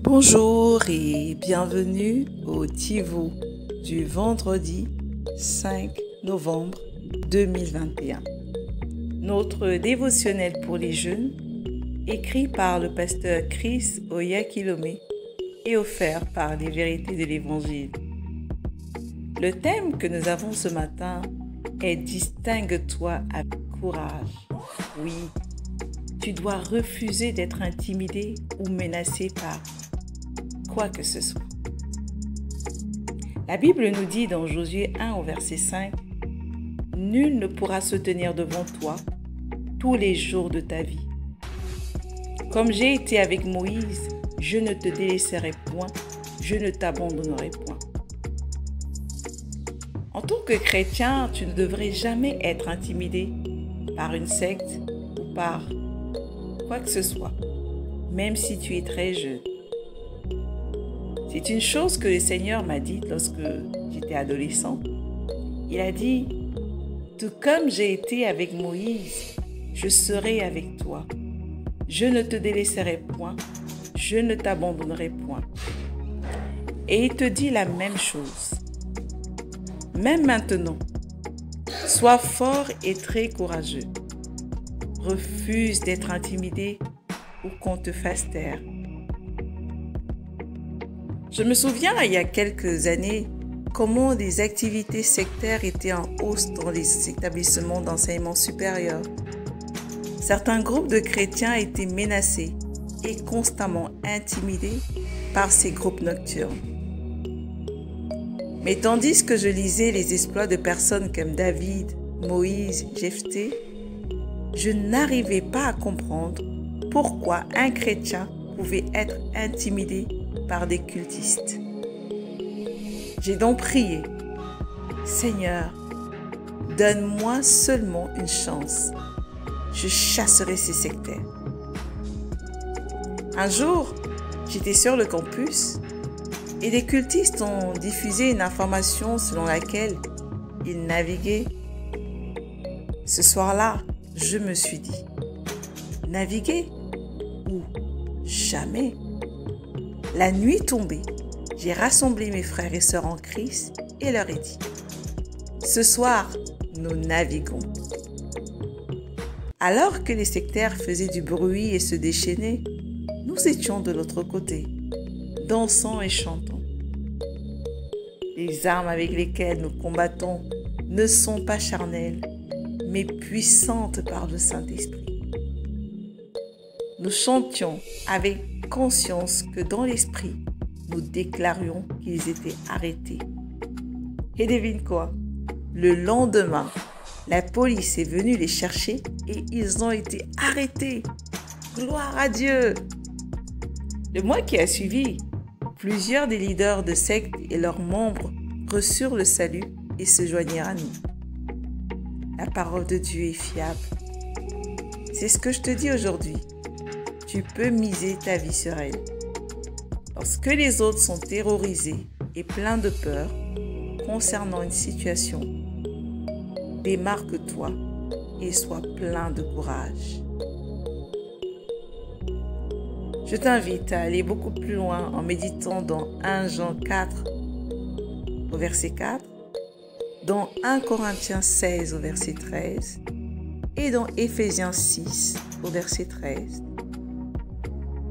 Bonjour et bienvenue au TiVo du vendredi 5 novembre 2021. Notre dévotionnel pour les jeunes, écrit par le pasteur Chris Oyakilome et offert par les vérités de l'Évangile. Le thème que nous avons ce matin est « Distingue-toi avec courage ». Oui, tu dois refuser d'être intimidé ou menacé par quoi que ce soit. La Bible nous dit dans Josué 1 au verset 5 « Nul ne pourra se tenir devant toi tous les jours de ta vie. Comme j'ai été avec Moïse, je ne te délaisserai point, je ne t'abandonnerai point. » En tant que chrétien, tu ne devrais jamais être intimidé par une secte ou par quoi que ce soit, même si tu es très jeune. C'est une chose que le Seigneur m'a dite lorsque j'étais adolescent. Il a dit « Tout comme j'ai été avec Moïse, je serai avec toi. Je ne te délaisserai point, je ne t'abandonnerai point. » Et il te dit la même chose. Même maintenant, sois fort et très courageux. Refuse d'être intimidé ou qu'on te fasse taire. Je me souviens, il y a quelques années, comment des activités sectaires étaient en hausse dans les établissements d'enseignement supérieur. Certains groupes de chrétiens étaient menacés et constamment intimidés par ces groupes nocturnes. Mais tandis que je lisais les exploits de personnes comme David, Moïse, Jephthé, je n'arrivais pas à comprendre pourquoi un chrétien pouvait être intimidé par des cultistes. J'ai donc prié, « Seigneur, donne-moi seulement une chance. Je chasserai ces sectaires. » Un jour, j'étais sur le campus et des cultistes ont diffusé une information selon laquelle ils naviguaient. Ce soir-là, je me suis dit, naviguer ou jamais. La nuit tombée, j'ai rassemblé mes frères et sœurs en Christ et leur ai dit, ce soir, nous naviguons. Alors que les sectaires faisaient du bruit et se déchaînaient, nous étions de l'autre côté, dansant et chantant. Les armes avec lesquelles nous combattons ne sont pas charnelles, mais puissantes par le Saint-Esprit. Nous chantions avec conscience que dans l'esprit, nous déclarions qu'ils étaient arrêtés. Et devine quoi? Le lendemain, la police est venue les chercher et ils ont été arrêtés. Gloire à Dieu! Le mois qui a suivi, plusieurs des leaders de sectes et leurs membres reçurent le salut et se joignirent à nous. La parole de Dieu est fiable. C'est ce que je te dis aujourd'hui. Tu peux miser ta vie sur elle. Lorsque les autres sont terrorisés et pleins de peur concernant une situation, démarque-toi et sois plein de courage. Je t'invite à aller beaucoup plus loin en méditant dans 1 Jean 4 au verset 4, dans 1 Corinthiens 16 au verset 13 et dans Éphésiens 6 au verset 13.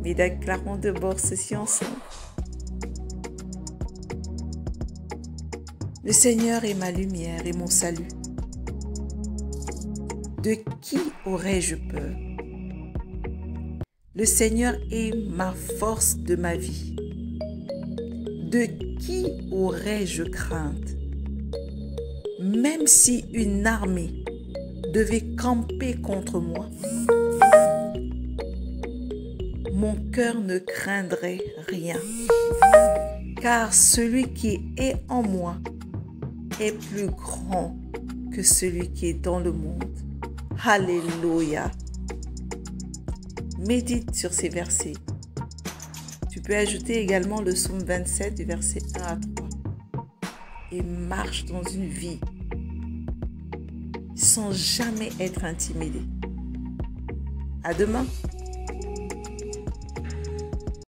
Mais déclarons d'abord ceci ensemble. Le Seigneur est ma lumière et mon salut. De qui aurais-je peur? Le Seigneur est ma force de ma vie. De qui aurais-je crainte? Même si une armée devait camper contre moi, mon cœur ne craindrait rien, car celui qui est en moi est plus grand que celui qui est dans le monde. Alléluia. Médite sur ces versets. Tu peux ajouter également le psaume 27 du verset 1 à 3 et marche dans une vie sans jamais être intimidé. À demain.